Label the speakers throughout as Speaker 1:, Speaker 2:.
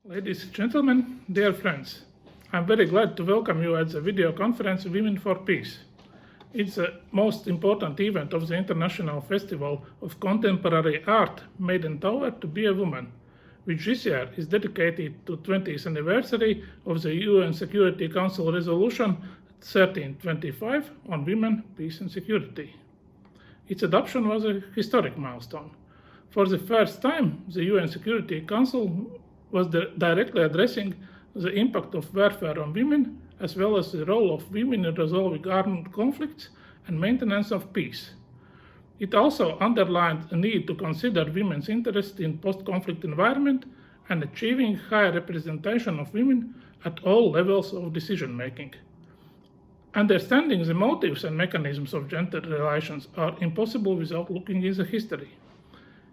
Speaker 1: Ladies and gentlemen, dear friends, I'm very glad to welcome you at the video conference Women for Peace. It's the most important event of the International Festival of Contemporary Art Made in Tower to be a Woman, which this year is dedicated to 20th anniversary of the UN Security Council Resolution 1325 on Women, Peace and Security. Its adoption was a historic milestone. For the first time, the UN Security Council was directly addressing the impact of warfare on women, as well as the role of women in resolving armed conflicts and maintenance of peace. It also underlined a need to consider women's interest in post-conflict environment and achieving higher representation of women at all levels of decision-making. Understanding the motives and mechanisms of gender relations are impossible without looking into history.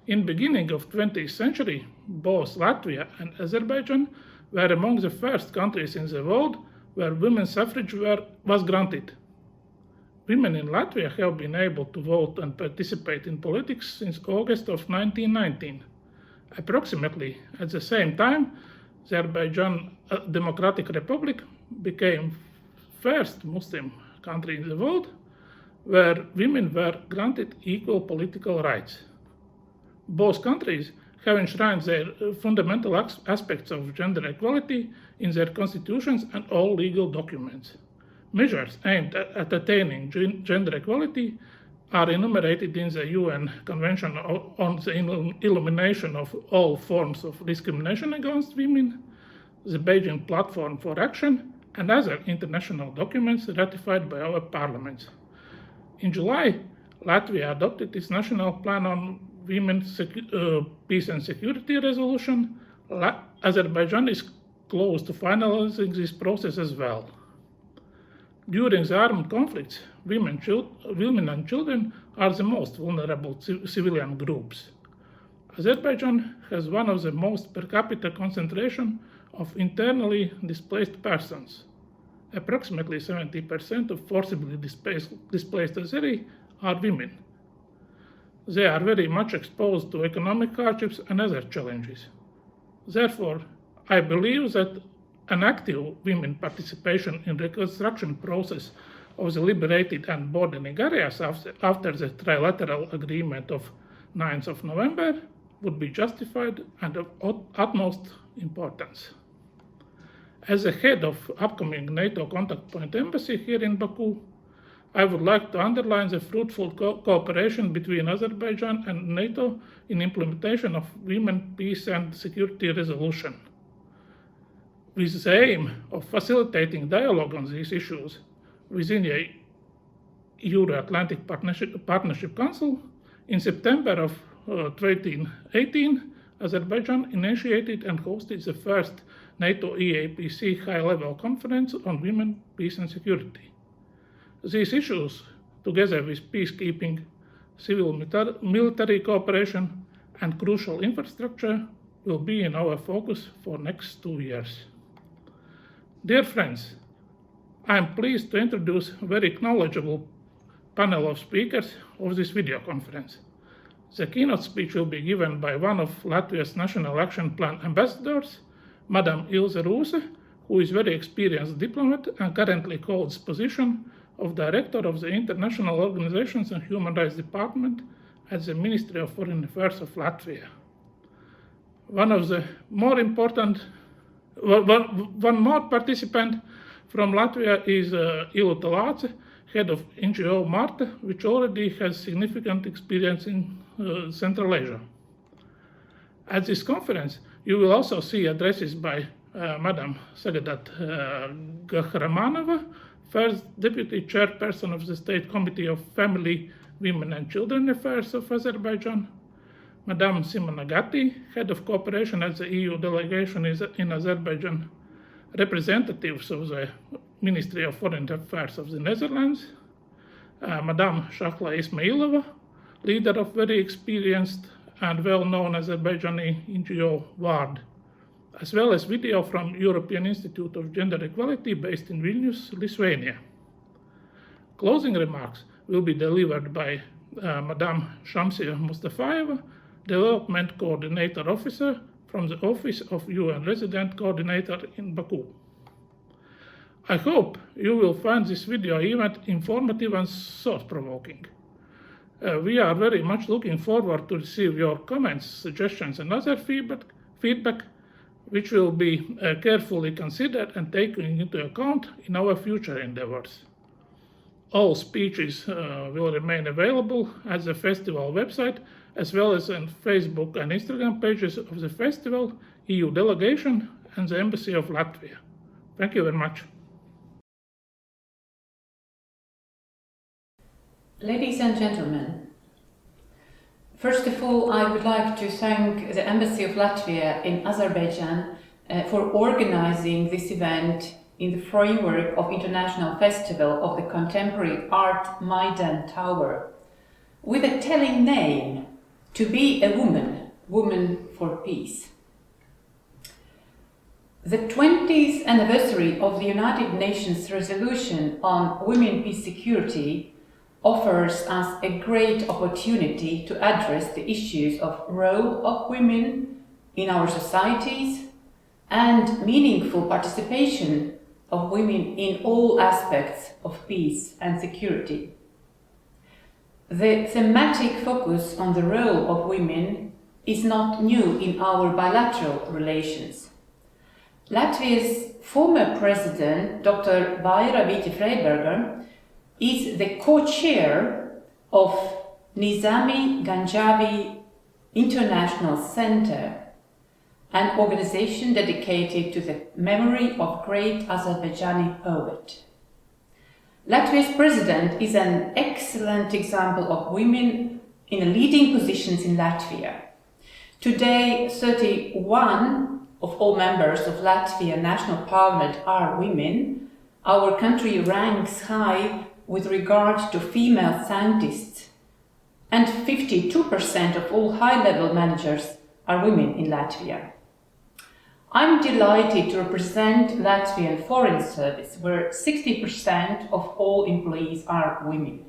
Speaker 1: In the beginning of the 20th century, both Latvia and Azerbaijan were among the first countries in the world where women's suffrage was granted. Women in Latvia have been able to vote and participate in politics since August of 1919. Approximately at the same time, the Azerbaijan Democratic Republic became first Muslim country in the world where women were granted equal political rights. Both countries have enshrined their fundamental aspects of gender equality in their constitutions and all legal documents. Measures aimed at attaining gender equality are enumerated in the UN Convention on the Elimination of All Forms of Discrimination Against Women, the Beijing Platform for Action, and other international documents ratified by our parliaments. In July, Latvia adopted its National Plan on Women's Peace and Security Resolution. Azerbaijan is close to finalizing this process as well. During the armed conflicts, women and children are the most vulnerable civilian groups. Azerbaijan has one of the most per capita concentration of internally displaced persons. Approximately 70% of forcibly displaced Azeris are women. They are very much exposed to economic hardships and other challenges. Therefore, I believe that an active women participation in the reconstruction process of the liberated and bordering areas after the trilateral agreement of 9th of November would be justified and of utmost importance. As the head of upcoming NATO contact point embassy here in Baku, I would like to underline the fruitful cooperation between Azerbaijan and NATO in implementation of Women, Peace and Security Resolution. With the aim of facilitating dialogue on these issues within the Euro-Atlantic Partnership Council, in September of 2018, Azerbaijan initiated and hosted the first NATO EAPC high-level conference on women, peace and security. These issues, together with peacekeeping, civil military cooperation, and crucial infrastructure, will be in our focus for the next 2 years. Dear friends, I am pleased to introduce a very knowledgeable panel of speakers of this video conference. The keynote speech will be given by one of Latvia's National Action Plan ambassadors, Madam Ilze Rūse, who is a very experienced diplomat and currently holds the position of Director of the International Organizations and Human Rights Department at the Ministry of Foreign Affairs of Latvia. One more participant from Latvia is Iluta Lāce, head of NGO Marta, which already has significant experience in Central Asia. At this conference, you will also see addresses by Madam Sagadat Gahramanova, first Deputy Chairperson of the State Committee of Family, Women and Children Affairs of Azerbaijan, Madame Simona Gatti, Head of Cooperation at the EU Delegation in Azerbaijan, representatives of the Ministry of Foreign Affairs of the Netherlands, Madame Shahla Ismailova, leader of very experienced and well-known Azerbaijani NGO WARD, as well as video from European Institute of Gender Equality based in Vilnius, Lithuania. Closing remarks will be delivered by Madame Shamsia Mustafayeva, Development Coordinator Officer from the Office of UN Resident Coordinator in Baku. I hope you will find this video event informative and thought-provoking. We are very much looking forward to receive your comments, suggestions and other feedback which will be carefully considered and taken into account in our future endeavors. All speeches will remain available at the festival website as well as on Facebook and Instagram pages of the festival, EU delegation and the Embassy of Latvia. Thank you very much.
Speaker 2: Ladies and gentlemen, first of all, I would like to thank the Embassy of Latvia in Azerbaijan for organizing this event in the framework of International Festival of the Contemporary Art Maidan Tower, with a telling name, To Be a Woman, Woman for Peace. The 20th anniversary of the United Nations Resolution on Women, Peace, Security offers us a great opportunity to address the issues of role of women in our societies and meaningful participation of women in all aspects of peace and security. The thematic focus on the role of women is not new in our bilateral relations. Latvia's former president, Dr. Vaira Vīķe-Freiberga, is the co-chair of Nizami Ganjavi International Center, an organization dedicated to the memory of great Azerbaijani poet. Latvia's president is an excellent example of women in leading positions in Latvia. Today, 31 of all members of Latvian National Parliament are women. Our country ranks high with regard to female scientists, and 52% of all high-level managers are women in Latvia. I'm delighted to represent Latvian Foreign Service, where 60% of all employees are women.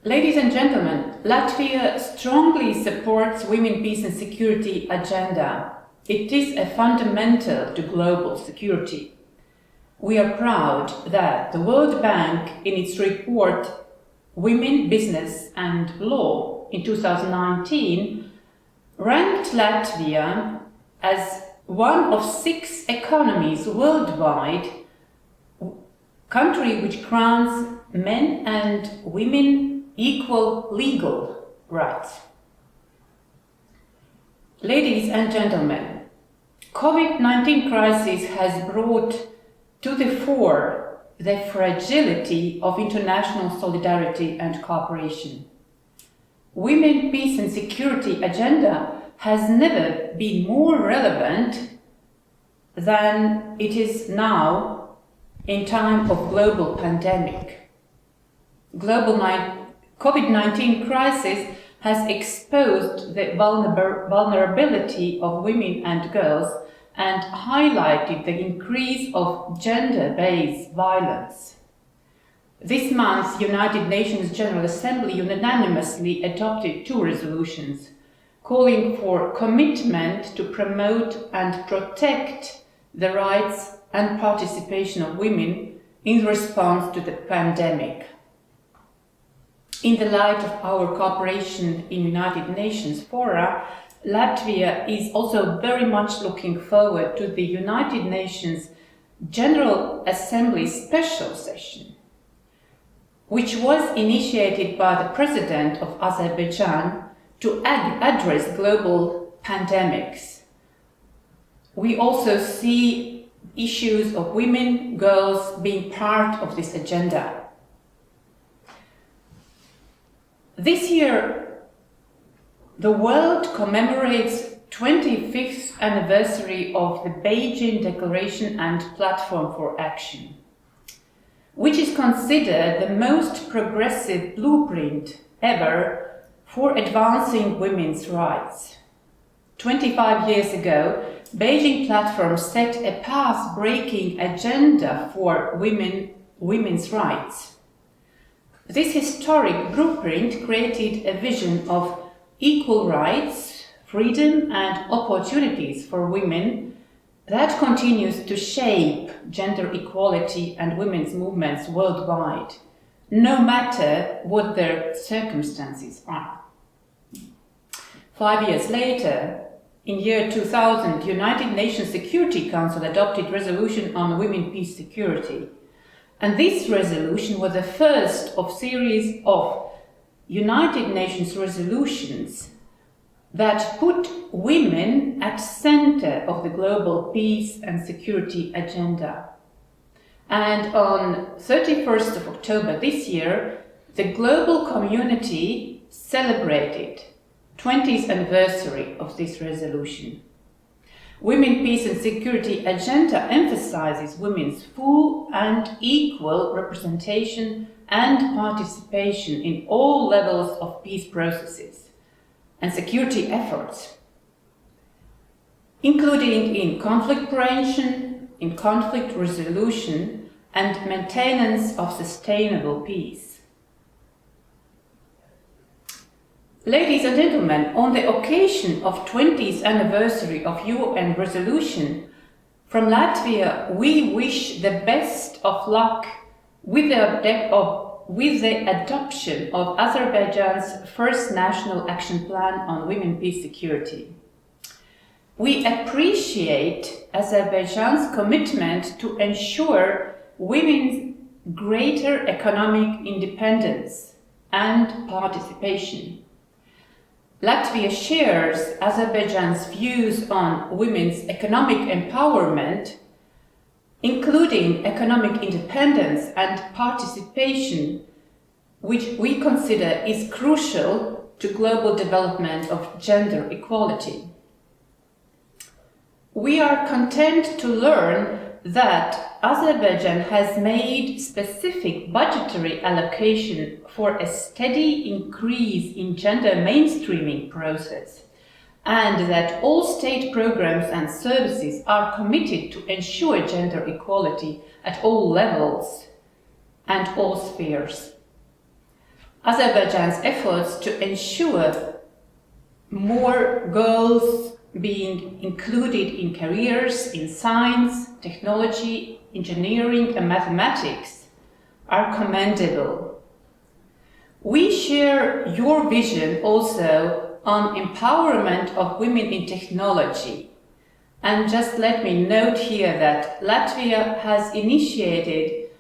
Speaker 2: Ladies and gentlemen, Latvia strongly supports women, peace and security agenda. It is a fundamental to global security. We are proud that the World Bank, in its report Women, Business and Law in 2019, ranked Latvia as one of 6 economies worldwide, country which grants men and women equal legal rights. Ladies and gentlemen, COVID-19 crisis has brought to the fore the fragility of international solidarity and cooperation. Women, peace and security agenda has never been more relevant than it is now in time of global pandemic. COVID-19 crisis has exposed the vulnerability of women and girls and highlighted the increase of gender-based violence. This month, United Nations General Assembly unanimously adopted 2 resolutions calling for commitment to promote and protect the rights and participation of women in response to the pandemic. In the light of our cooperation in United Nations fora, Latvia is also very much looking forward to the United Nations General Assembly special session, which was initiated by the President of Azerbaijan to address global pandemics. We also see issues of women, girls being part of this agenda. This year, the world commemorates 25th anniversary of the Beijing Declaration and Platform for Action, which is considered the most progressive blueprint ever for advancing women's rights. 25 years ago, Beijing Platform set a path-breaking agenda for women's rights. This historic blueprint created a vision of equal rights freedom and opportunities for women that continues to shape gender equality and women's movements worldwide, no matter what their circumstances are. 5 years later, in year 2000, the United Nations Security Council adopted resolution on women, peace, security. And this resolution was the first of series of United Nations resolutions that put women at center of the global peace and security agenda. And on 31st of October this year, the global community celebrated 20th anniversary of this resolution. Women, Peace and Security agenda emphasizes women's full and equal representation and participation in all levels of peace processes and security efforts, including in conflict prevention, in conflict resolution, and maintenance of sustainable peace. Ladies and gentlemen, on the occasion of 20th anniversary of UN resolution, from Latvia we wish the best of luck with the adoption of Azerbaijan's first national action plan on women, peace, security. We appreciate Azerbaijan's commitment to ensure women's greater economic independence and participation. Latvia shares Azerbaijan's views on women's economic empowerment, including economic independence and participation, which we consider is crucial to global development of gender equality. We are content to learn that Azerbaijan has made specific budgetary allocation for a steady increase in gender mainstreaming process, and that all state programs and services are committed to ensure gender equality at all levels and all spheres. Azerbaijan's efforts to ensure more girls being included in careers in science, technology, engineering and mathematics are commendable. We share your vision also on empowerment of women in technology. And just let me note here that Latvia has initiated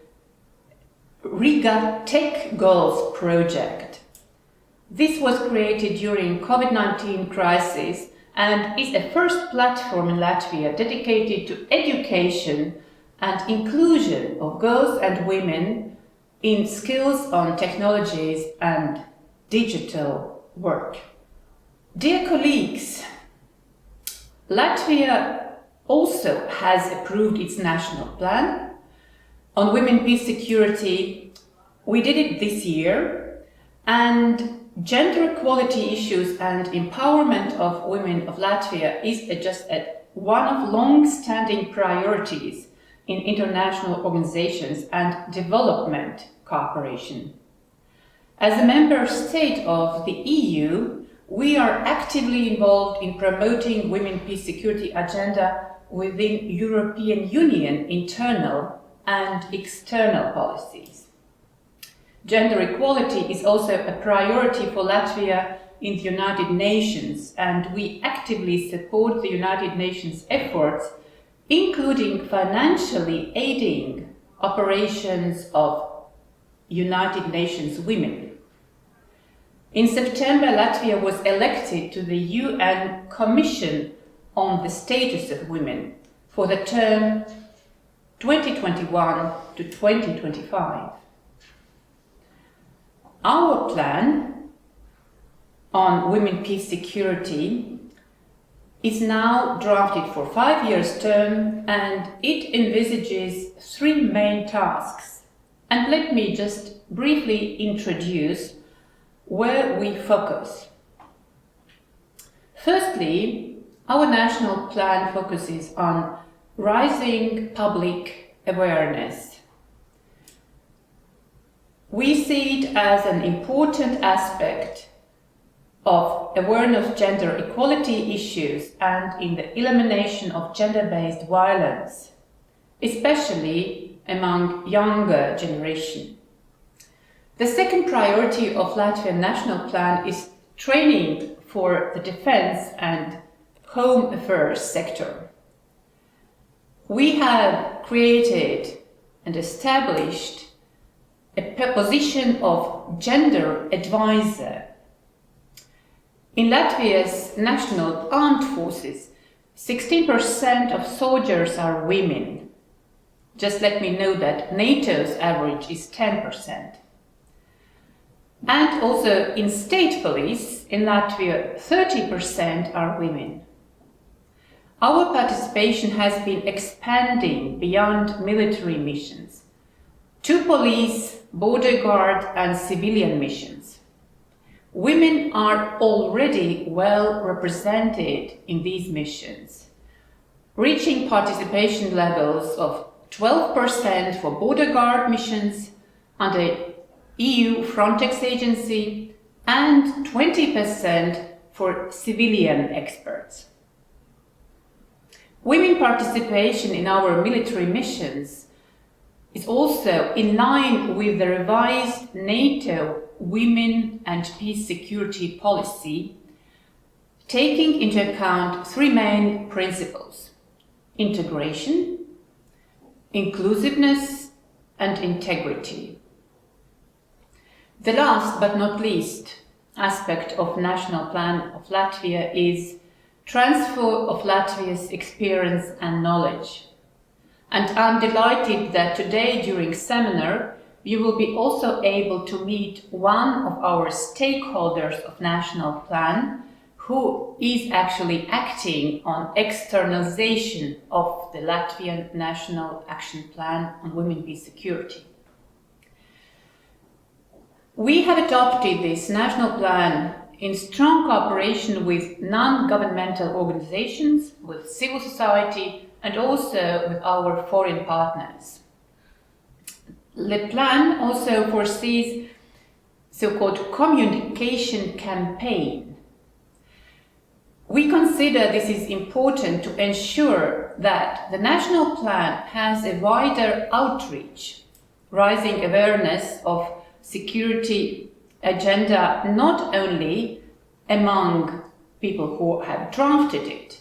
Speaker 2: Riga Tech Girls project. This was created during COVID-19 crisis and is a first platform in Latvia dedicated to education and inclusion of girls and women in skills on technologies and digital work. Dear colleagues, Latvia also has approved its national plan on women, peace, security. We did it this year, and gender equality issues and empowerment of women of Latvia is just one of long-standing priorities in international organizations and development cooperation. As a member state of the EU, we are actively involved in promoting women, peace, security agenda within European Union internal and external policies. Gender equality is also a priority for Latvia in the United Nations, and we actively support the United Nations efforts, including financially aiding operations of United Nations Women. In September, Latvia was elected to the UN Commission on the Status of Women for the term 2021 to 2025. Our plan on women, peace, security is now drafted for 5 years term, and it envisages 3 main tasks. And let me just briefly introduce where we focus. Firstly, our national plan focuses on rising public awareness. We see it as an important aspect of awareness of gender equality issues and in the elimination of gender-based violence, especially among younger generation. The second priority of Latvian National Plan is training for the defense and home affairs sector. We have created and established a position of gender advisor. In Latvia's national armed forces, 16% of soldiers are women. Just let me know that NATO's average is 10%. And also in state police in Latvia, 30% are women. Our participation has been expanding beyond military missions to police, border guard and civilian missions. Women are already well represented in these missions, reaching participation levels of 12% for border guard missions under EU Frontex agency and 20% for civilian experts. Women participation in our military missions is also in line with the revised NATO Women and Peace Security Policy, taking into account three main principles: integration, inclusiveness, and integrity. The last but not least aspect of National Plan of Latvia is transfer of Latvia's experience and knowledge. And I'm delighted that today during seminar you will be also able to meet one of our stakeholders of National Plan who is actually acting on externalization of the Latvian National Action Plan on Women, Peace, Security. We have adopted this national plan in strong cooperation with non-governmental organizations, with civil society, and also with our foreign partners. The plan also foresees so-called communication campaign. We consider this is important to ensure that the national plan has a wider outreach, raising awareness of security agenda not only among people who have drafted it,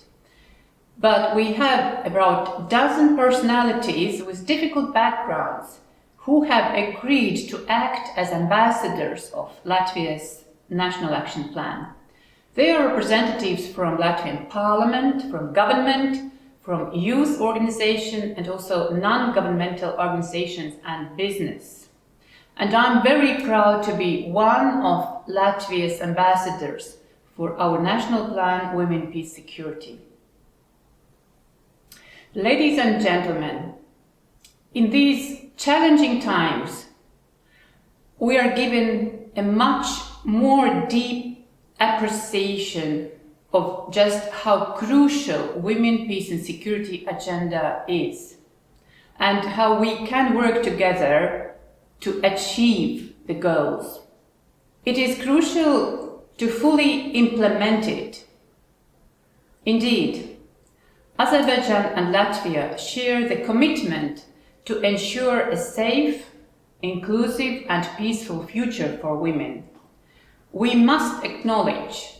Speaker 2: but we have about a dozen personalities with difficult backgrounds who have agreed to act as ambassadors of Latvia's National Action Plan. They are representatives from Latvian Parliament, from government, from youth organization, and also non-governmental organizations and business. And I'm very proud to be one of Latvia's ambassadors for our National Plan Women, Peace, Security. Ladies and gentlemen, in these challenging times, we are given a much more deep appreciation of just how crucial Women, Peace and Security agenda is, and how we can work together to achieve the goals. It is crucial to fully implement it. Indeed, Azerbaijan and Latvia share the commitment to ensure a safe, inclusive and peaceful future for women. We must acknowledge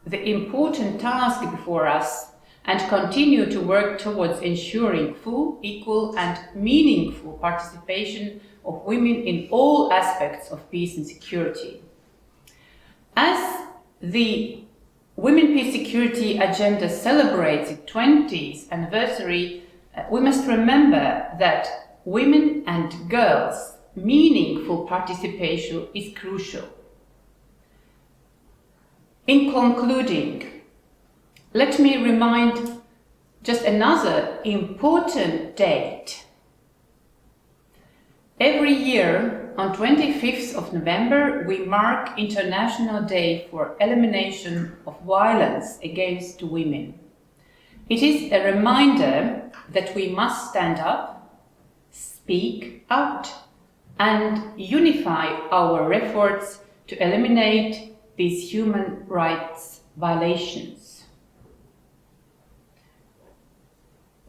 Speaker 2: the important task before us and continue to work towards ensuring full, equal and meaningful participation of women in all aspects of peace and security. As the Women, Peace, Security agenda celebrates its 20th anniversary, we must remember that women and girls' meaningful participation is crucial. In concluding, let me remind just another important date. Every year, on 25th of November, we mark International Day for Elimination of Violence Against Women. It is a reminder that we must stand up, speak out, and unify our efforts to eliminate these human rights violations.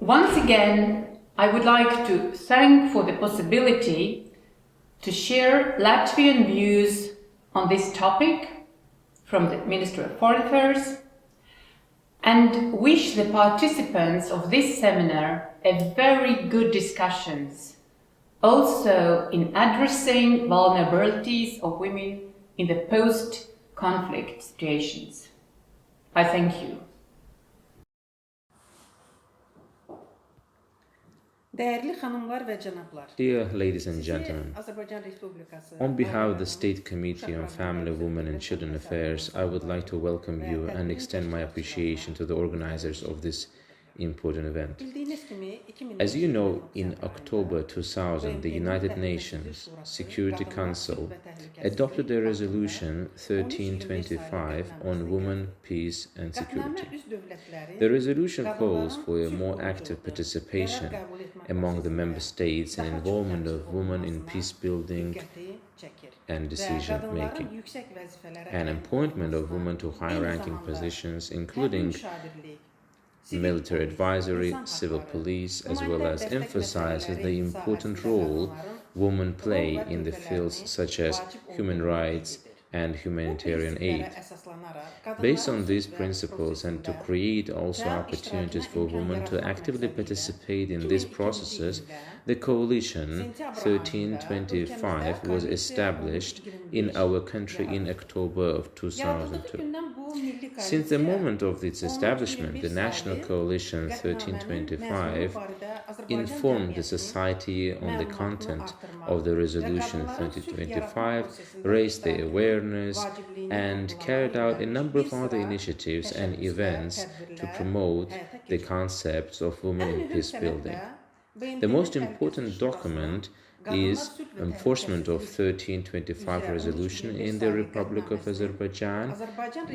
Speaker 2: Once again, I would like to thank for the possibility to share Latvian views on this topic from the Ministry of Foreign Affairs and wish the participants of this seminar a very good discussions, also in addressing vulnerabilities of women in the post-conflict situations. I thank you.
Speaker 3: Değerli hanımlar ve canaplar.
Speaker 4: Dear ladies and gentlemen,
Speaker 3: Azerbaycan Respublikası.
Speaker 4: on behalf of the State Committee on Family, Women and Children Affairs, I would like to welcome you and extend my appreciation to the organizers of this important event.
Speaker 3: Bildiğiniz gibi
Speaker 4: As you know, in October 2000, the United Nations Security Council adopted a resolution 1325 on women, peace and security. The resolution calls for a more active participation among the member states and involvement of women in peace building and decision making, and appointment of women to high-ranking positions, including military advisory, civil police, as well as emphasizes the important role women play in the fields such as human rights and humanitarian aid. Based on these principles and to create also opportunities for women to actively participate in these processes, the coalition 1325 was established in our country in October of 2002. Since the moment of its establishment, the National Coalition 1325 informed the society on the content of the Resolution 1325, raised the awareness, and carried out a number of other initiatives and events to promote the concepts of women in peace building. The most important document is enforcement of 1325 resolution in the Republic of Azerbaijan,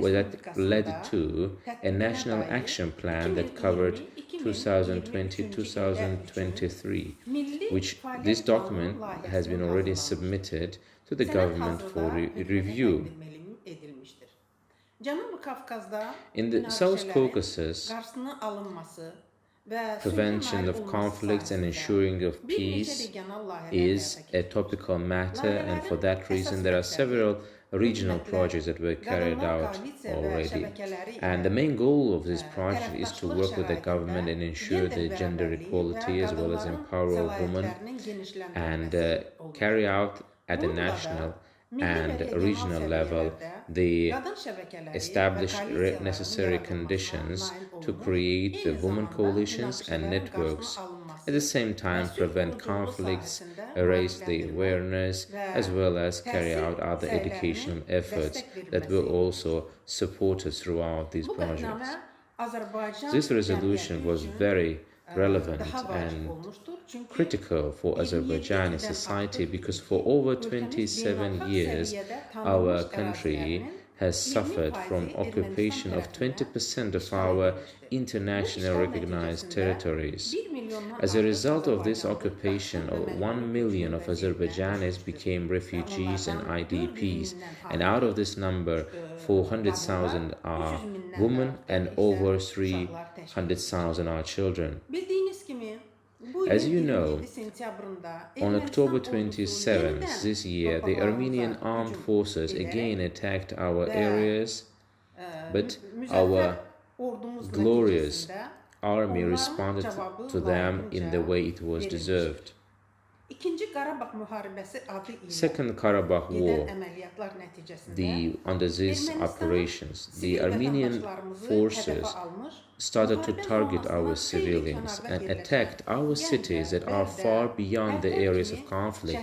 Speaker 4: that led to a national action plan that covered 2020-2023, which this document has been already submitted to the government for review. In the South Caucasus, prevention of conflicts and ensuring of peace is a topical matter, and for that reason there are several regional projects that were carried out already. And the main goal of this project is to work with the government and ensure the gender equality as well as empower women and carry out at the national and regional level the established necessary conditions to create the women coalitions and networks. At the same time, prevent conflicts, raise the awareness, as well as carry out other educational efforts that will also support us throughout these projects. This resolution was very relevant and critical for Azerbaijani society because for over 27 years our country has suffered from occupation of 20% of our internationally recognized territories. As a result of this occupation, 1 million of Azerbaijanis became refugees and IDPs, and out of this number, 400,000 are women and over 300,000 are children. As you know, on October 27th this year, the Armenian armed forces again attacked our areas, but our glorious army responded to them in the way it was deserved. Second Karabakh War, under these operations, the Armenian forces started to target our civilians and attacked our cities that are far beyond the areas of conflict,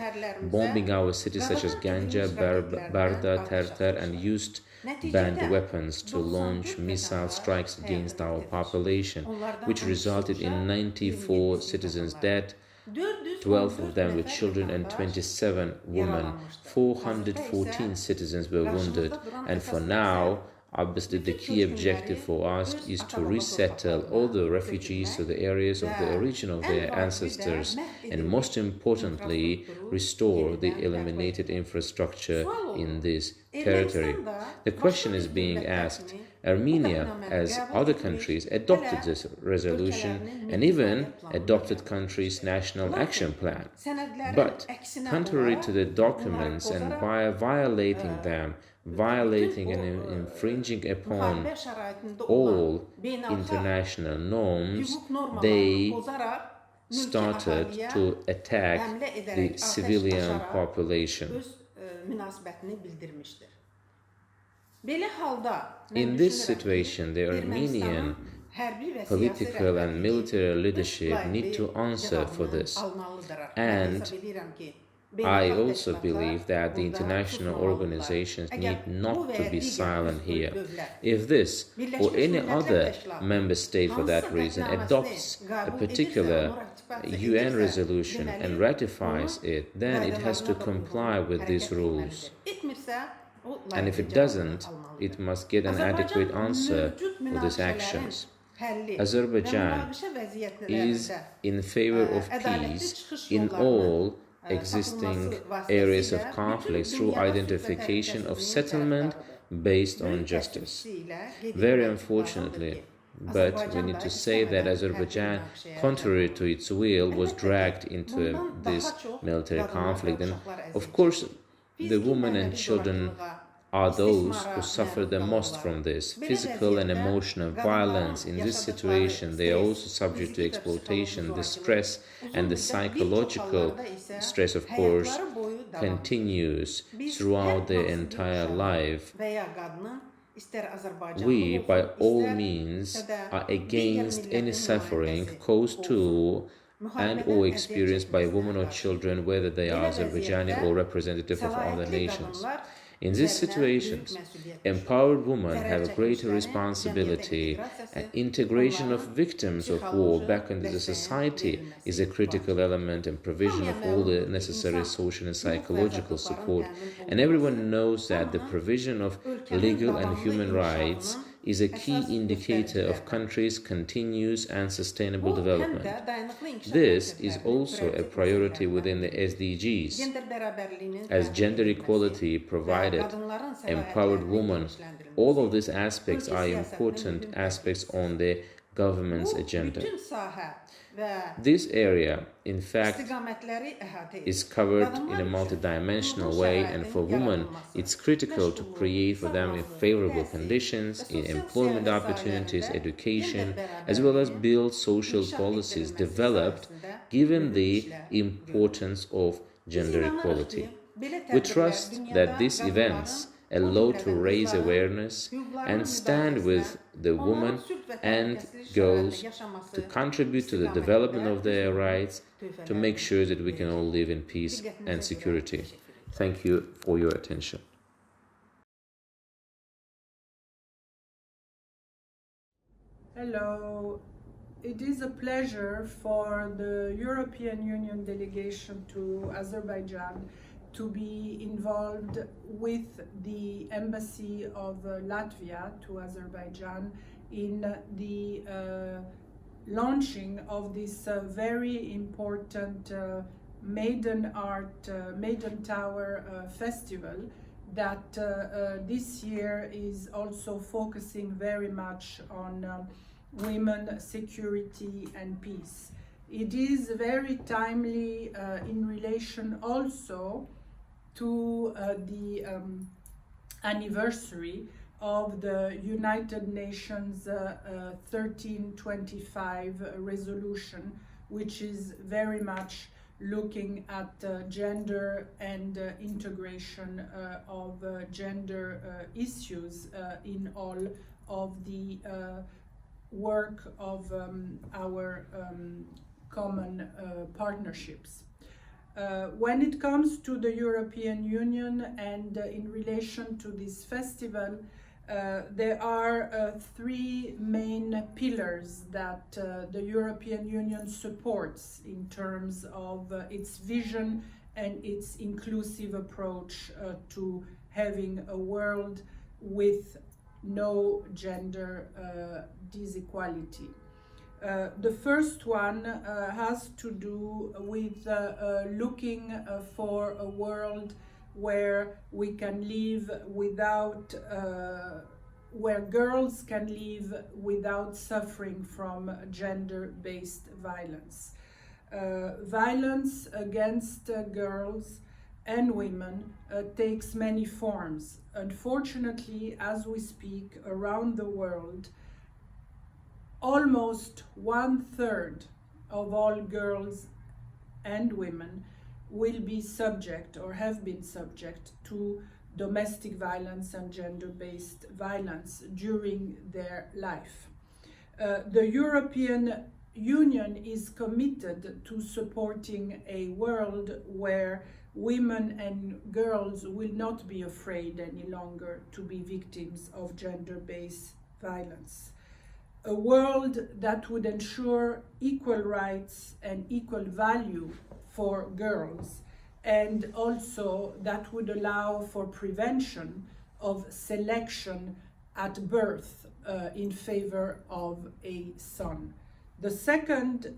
Speaker 4: bombing our cities such as Ganja, Barda, Terter, and used banned weapons to launch missile strikes against our population, which resulted in 94 citizens dead, 12 of them were children and 27 women. 414 citizens were wounded, and for now, obviously the key objective for us is to resettle all the refugees to the areas of the origin of their ancestors, and most importantly, restore the eliminated infrastructure in these territory. The question is being asked, Armenia, as other countries, adopted this resolution and even adopted country's national action plan. But, contrary to the documents and by violating them, violating and infringing upon all international norms, they started to attack the civilian population. In this situation, the Armenian political and military leadership need to answer for this. And I also believe that the international organizations need not to be silent here. If this or any other member state for that reason adopts a particular UN resolution and ratifies it, then it has to comply with these rules. And if it doesn't, it must get an adequate answer for these actions. Azerbaijan is in favor of peace in all existing areas of conflict through identification of settlement based on justice. Very unfortunately, but we need to say that Azerbaijan, contrary to its will, was dragged into this military conflict. And of course, the women and children are those who suffer the most from this. Physical and emotional violence in this situation, they are also subject to exploitation. The stress and the psychological stress, of course, continues throughout their entire life. We, by all means, are against any suffering caused to and or experienced by women or children, whether they are Azerbaijani or representative of other nations. In these situations, empowered women have a greater responsibility, and integration of victims of war back into the society is a critical element in provision of all the necessary social and psychological support. And everyone knows that the provision of legal and human rights is a key indicator of countries' continuous and sustainable development. This is also a priority within the SDGs, as gender equality provided, empowered women. All of these aspects are important aspects on the government's agenda. This area, in fact, is covered in a multidimensional way, and for women, it's critical to create for them favorable conditions in employment opportunities, education, as well as build social policies developed given the importance of gender equality. We trust that these events allow to raise awareness and stand with the women and girls to contribute to the development of their rights, to make sure that we can all live in peace and security. Thank you for your attention.
Speaker 5: Hello. It is a pleasure for the European Union delegation to Azerbaijan to be involved with the Embassy of Latvia to Azerbaijan in the launching of this very important Maiden Tower Festival that this year is also focusing very much on women, security and peace. It is very timely in relation also to the anniversary of the United Nations 1325 resolution, which is very much looking at gender and integration of gender issues in all of the work of our common partnerships. When it comes to the European Union and in relation to this festival, there are three main pillars that the European Union supports in terms of its vision and its inclusive approach to having a world with no gender disequality. The first one has to do with looking for a world where we can live without, where girls can live without suffering from gender-based violence. Violence against girls and women takes many forms. Unfortunately, as we speak around the world, almost 1/3 of all girls and women will be subject or have been subject to domestic violence and gender-based violence during their life. The European Union is committed to supporting a world where women and girls will not be afraid any longer to be victims of gender-based violence. A world that would ensure equal rights and equal value for girls, and also that would allow for prevention of selection at birth in favor of a son. The second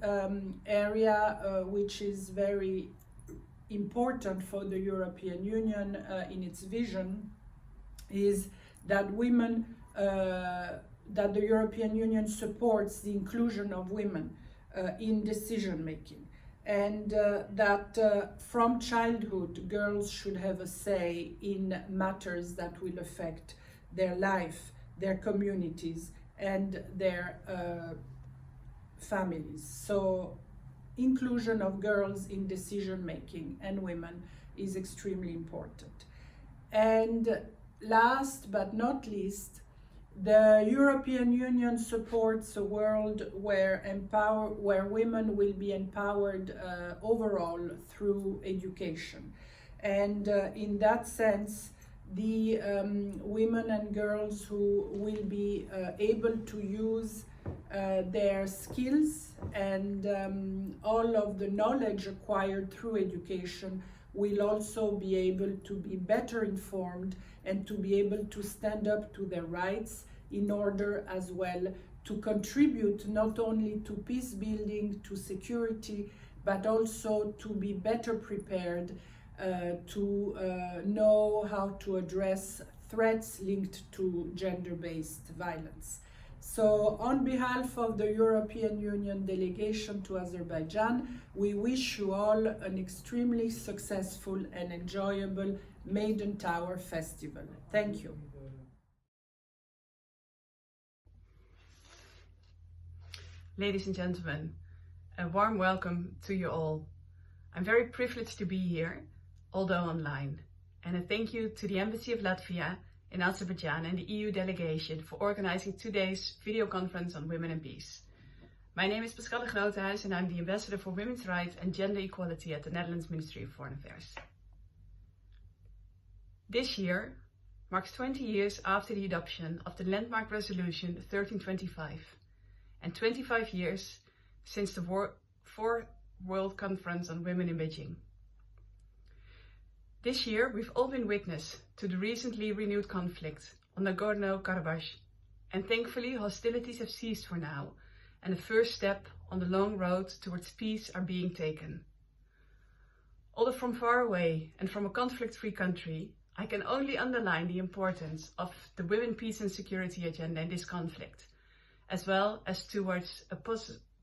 Speaker 5: area which is very important for the European Union in its vision is that that the European Union supports the inclusion of women in decision making, and that from childhood girls should have a say in matters that will affect their life, their communities, and their families. So inclusion of girls in decision making and women is extremely important. And last but not least, the European Union supports a world where women will be empowered overall through education. And in that sense, the women and girls who will be able to use their skills and all of the knowledge acquired through education will also be able to be better informed and to be able to stand up to their rights in order as well to contribute not only to peace building, to security, but also to be better prepared to know how to address threats linked to gender-based violence. So on behalf of the European Union delegation to Azerbaijan, we wish you all an extremely successful and enjoyable Maiden Tower Festival. Thank you.
Speaker 6: Ladies and gentlemen, a warm welcome to you all. I'm very privileged to be here, although online, and a thank you to the Embassy of Latvia in Azerbaijan and the EU delegation for organizing today's video conference on women and peace. My name is Pascale Grotehuis and I'm the Ambassador for Women's Rights and Gender Equality at the Netherlands Ministry of Foreign Affairs. This year marks 20 years after the adoption of the landmark resolution 1325 and 25 years since the Fourth World Conference on Women in Beijing. This year, we've all been witness to the recently renewed conflict on Nagorno-Karabakh, and thankfully hostilities have ceased for now, and the first step on the long road towards peace are being taken. Although from far away and from a conflict-free country, I can only underline the importance of the Women, Peace and Security agenda in this conflict, as well as towards a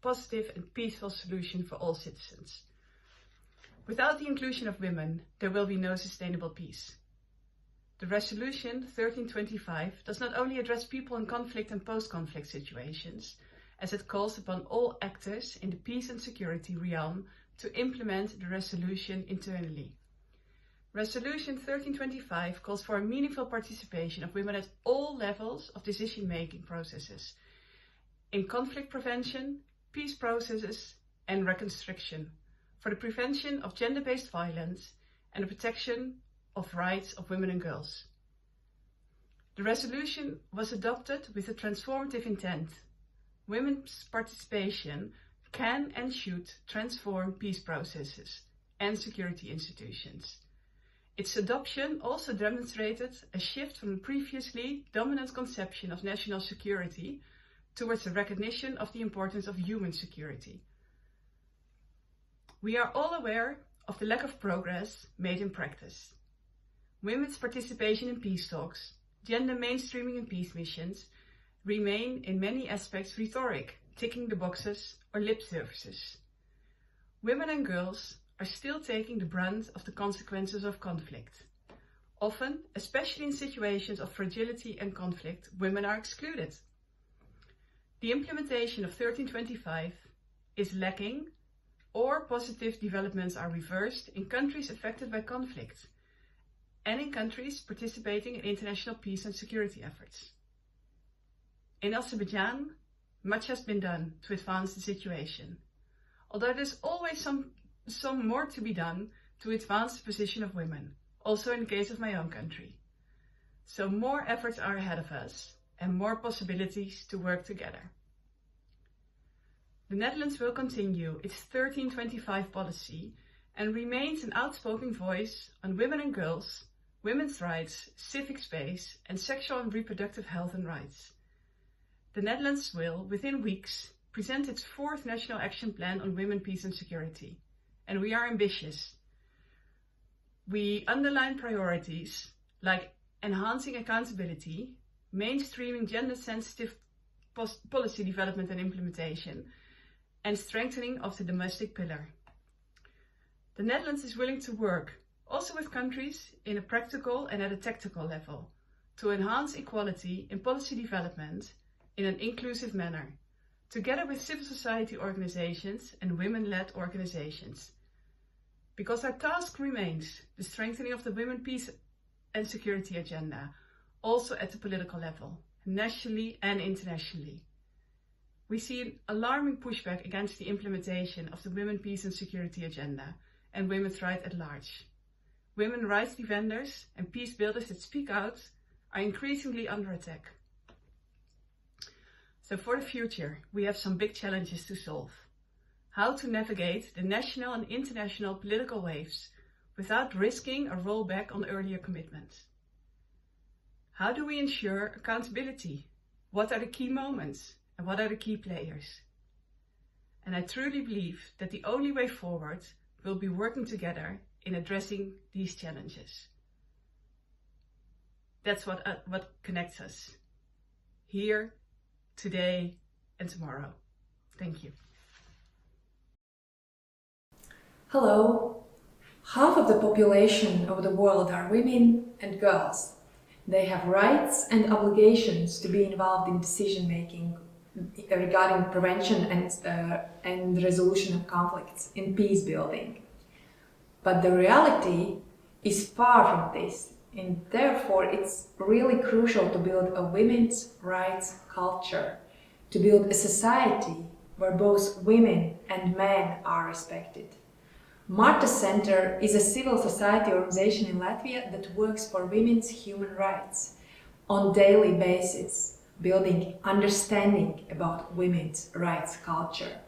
Speaker 6: positive and peaceful solution for all citizens. Without the inclusion of women, there will be no sustainable peace. The resolution 1325 does not only address people in conflict and post-conflict situations, as it calls upon all actors in the peace and security realm to implement the resolution internally. Resolution 1325 calls for a meaningful participation of women at all levels of decision-making processes, in conflict prevention, peace processes and reconstruction, for the prevention of gender-based violence and the protection of rights of women and girls. The resolution was adopted with a transformative intent. Women's participation can and should transform peace processes and security institutions. Its adoption also demonstrated a shift from the previously dominant conception of national security towards the recognition of the importance of human security. We are all aware of the lack of progress made in practice. women's participation in peace talks, gender mainstreaming in peace missions remain in many aspects rhetoric, ticking the boxes or lip services. Women and girls are still taking the brunt of the consequences of conflict. Often, especially in situations of fragility and conflict, women are excluded. The implementation of 1325 is lacking, or positive developments are reversed in countries affected by conflict and in countries participating in international peace and security efforts. In Azerbaijan, much has been done to advance the situation, although there's always some more to be done to advance the position of women, also in the case of my own country. So more efforts are ahead of us and more possibilities to work together. The Netherlands will continue its 1325 policy and remains an outspoken voice on women and girls, women's rights, civic space, and sexual and reproductive health and rights. The Netherlands will, within weeks, present its 4th National Action Plan on Women, Peace and Security. And we are ambitious. We underline priorities like enhancing accountability, mainstreaming gender-sensitive policy development and implementation, and strengthening of the domestic pillar. The Netherlands is willing to work, also with countries, in a practical and at a tactical level, to enhance equality in policy development in an inclusive manner, together with civil society organizations and women-led organizations. Because our task remains the strengthening of the women, peace and security agenda, also at the political level, nationally and internationally. We see an alarming pushback against the implementation of the women, peace and security agenda and women's rights at large. Women rights defenders and peace builders that speak out are increasingly under attack. So for the future, we have some big challenges to solve. How to navigate the national and international political waves without risking a rollback on earlier commitments. How do we ensure accountability? What are the key moments and what are the key players? And I truly believe that the only way forward will be working together in addressing these challenges. That's what connects us here, today and tomorrow. Thank you.
Speaker 7: Hello. Half of the population of the world are women and girls. They have rights and obligations to be involved in decision making regarding prevention and resolution of conflicts in peace building. But the reality is far from this, and therefore it's really crucial to build a women's rights culture, to build a society where both women and men are respected. Marta Center is a civil society organization in Latvia that works for women's human rights on a daily basis, building understanding about women's rights culture.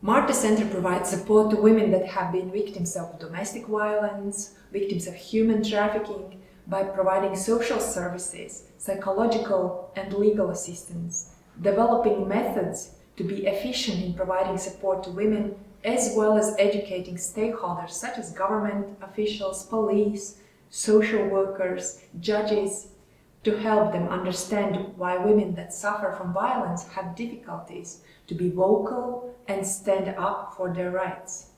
Speaker 7: Marta Center provides support to women that have been victims of domestic violence, victims of human trafficking, by providing social services, psychological and legal assistance, developing methods to be efficient in providing support to women, as well as educating stakeholders such as government officials, police, social workers, judges, to help them understand why women that suffer from violence have difficulties to be vocal and stand up for their rights.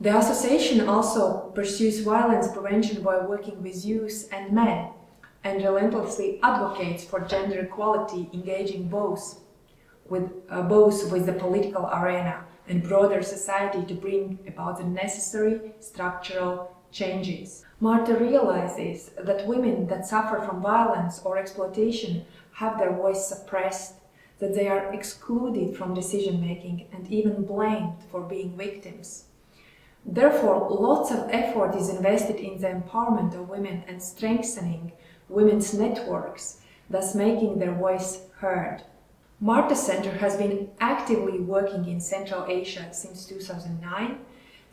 Speaker 7: The association also pursues violence prevention by working with youth and men and relentlessly advocates for gender equality, engaging both with the political arena and broader society to bring about the necessary structural changes. Marta realizes that women that suffer from violence or exploitation have their voice suppressed, that they are excluded from decision-making and even blamed for being victims. Therefore, lots of effort is invested in the empowerment of women and strengthening women's networks, thus making their voice heard. Marta Center has been actively working in Central Asia since 2009.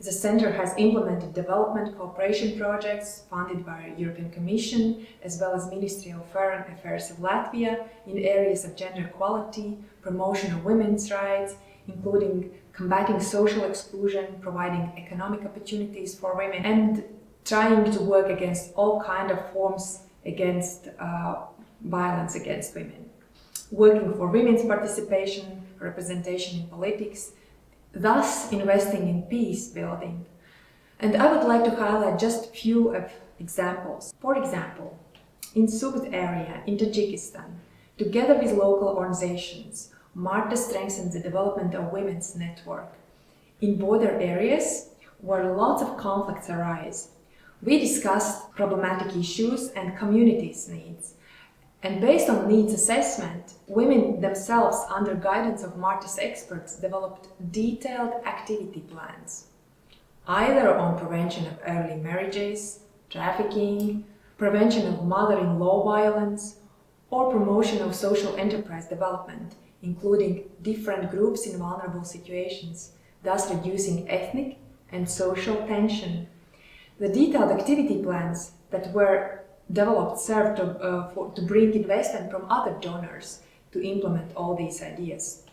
Speaker 7: The Center has implemented development cooperation projects funded by the European Commission, as well as Ministry of Foreign Affairs of Latvia in areas of gender equality, promotion of women's rights, including combating social exclusion, providing economic opportunities for women, and trying to work against all kind of forms against violence against women, working for women's participation, representation in politics, thus investing in peace building. And I would like to highlight just a few of examples. For example, in Subat area in Tajikistan, together with local organizations, Marta strengthens the development of women's network. In border areas where lots of conflicts arise, we discussed problematic issues and communities' needs. And based on needs assessment, women themselves, under guidance of Marta's experts, developed detailed activity plans, either on prevention of early marriages, trafficking, prevention of mother-in-law violence, or promotion of social enterprise development, including different groups in vulnerable situations, thus reducing ethnic and social tension. The detailed activity plans that were developed served to bring investment from other donors to implement all these ideas.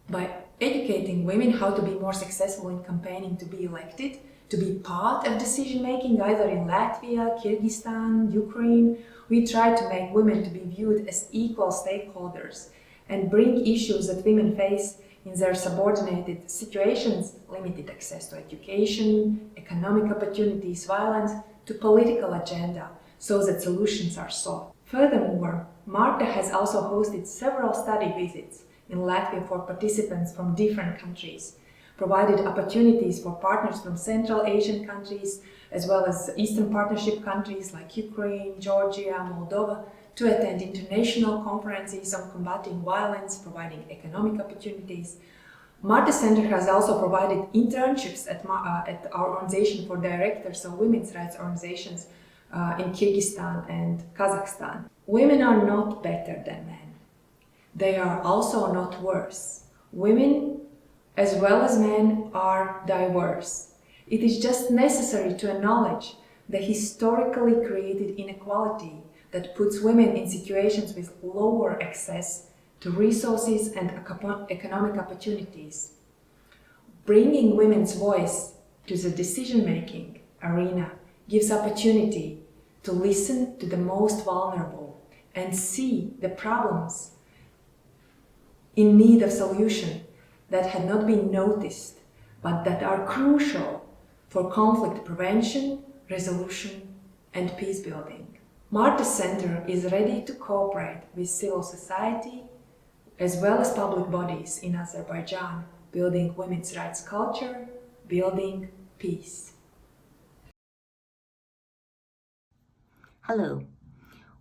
Speaker 7: By educating women how to be more successful in campaigning to be elected, to be part of decision making, either in Latvia, Kyrgyzstan, Ukraine, we try to make women to be viewed as equal stakeholders and bring issues that women face in their subordinated situations, limited access to education, economic opportunities, violence, to political agenda, so that solutions are sought. Furthermore, Marta has also hosted several study visits in Latvia for participants from different countries, provided opportunities for partners from Central Asian countries, as well as Eastern Partnership countries like Ukraine, Georgia, Moldova, to attend international conferences on combating violence, providing economic opportunities. Marta Center has also provided internships at our organization for directors of women's rights organizations in Kyrgyzstan and Kazakhstan. Women are not better than men. They are also not worse. Women, as well as men, are diverse. It is just necessary to acknowledge the historically created inequality that puts women in situations with lower access to resources and economic opportunities. Bringing women's voice to the decision-making arena gives opportunity to listen to the most vulnerable and see the problems in need of solution that had not been noticed, but that are crucial for conflict prevention, resolution, and peace building. Marta Center is ready to cooperate with civil society as well as public bodies in Azerbaijan, building women's rights culture, building peace.
Speaker 8: Hello,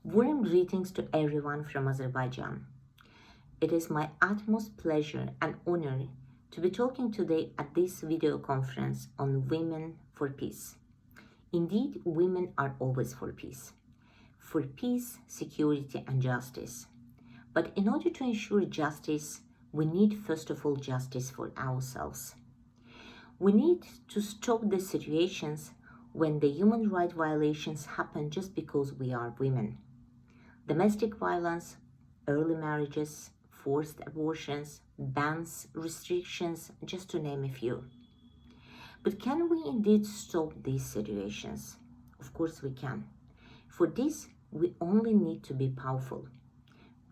Speaker 8: warm greetings to everyone from Azerbaijan. It is my utmost pleasure and honor to be talking today at this video conference on Women for Peace. Indeed, women are always for peace, security, and justice. But in order to ensure justice, we need first of all justice for ourselves. We need to stop the situations when the human rights violations happen just because we are women. Domestic violence, early marriages, forced abortions, bans, restrictions, just to name a few. But can we indeed stop these situations? Of course we can. For this, we only need to be powerful,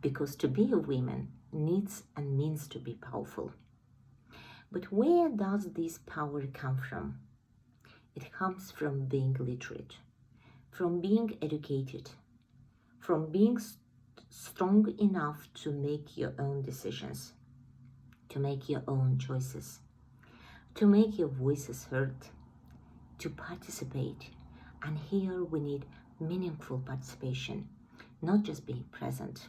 Speaker 8: because to be a woman needs and means to be powerful. But where does this power come from? It comes from being literate, from being educated, from being strong enough to make your own decisions, to make your own choices, to make your voices heard, to participate. And here we need meaningful participation, not just being present.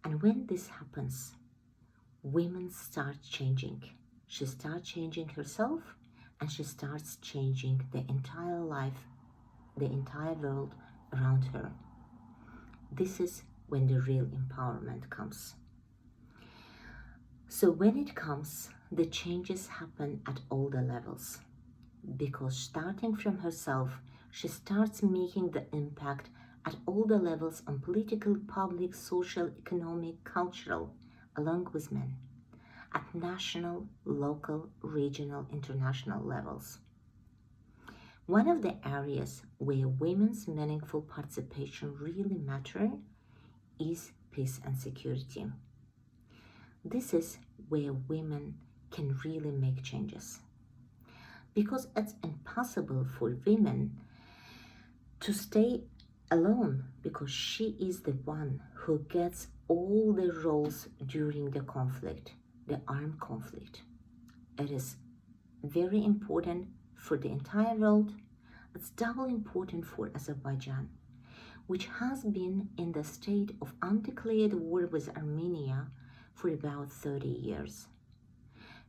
Speaker 8: And when this happens, women start changing. She starts changing herself, and she starts changing the entire life, the entire world around her. This is when the real empowerment comes. So when it comes, the changes happen at all the levels, because starting from herself, she starts making the impact at all the levels on political, public, social, economic, cultural, along with men, at national, local, regional, international levels. One of the areas where women's meaningful participation really matter is peace and security. This is where women can really make changes. Because it's impossible for women to stay alone, because she is the one who gets all the roles during the conflict, the armed conflict. It is very important for the entire world. It's doubly important for Azerbaijan, which has been in the state of undeclared war with Armenia for about 30 years.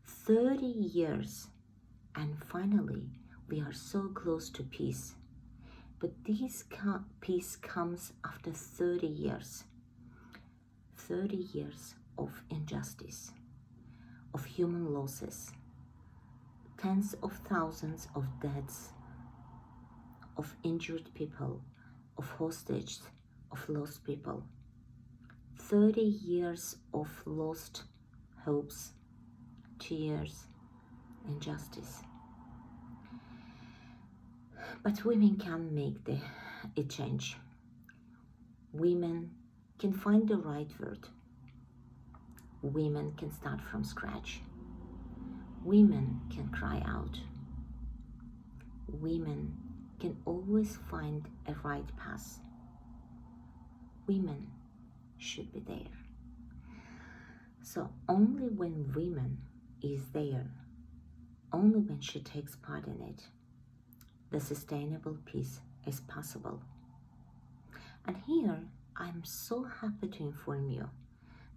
Speaker 8: 30 years, and finally we are so close to peace. But this peace comes after 30 years. 30 years of injustice, of human losses, tens of thousands of deaths, of injured people, of hostages, of lost people. 30 years of lost hopes, tears, injustice. But women can make a change. Women can find the right word. Women can start from scratch. Women can cry out. Women can always find a right path. Women should be there. So only when women is there, only when she takes part in it, the sustainable peace is possible. And here, I'm so happy to inform you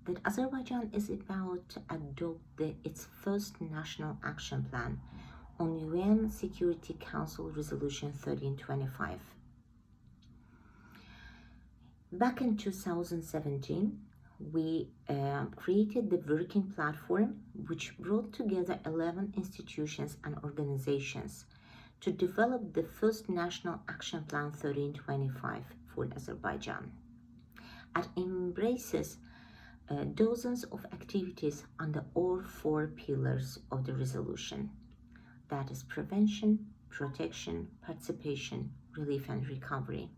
Speaker 8: that Azerbaijan is about to adopt its first national action plan on UN Security Council Resolution 1325. Back in 2017, we created the working platform, which brought together 11 institutions and organizations to develop the first National Action Plan 1325 for Azerbaijan. It embraces dozens of activities under all 4 pillars of the resolution. That is prevention, protection, participation, relief and recovery.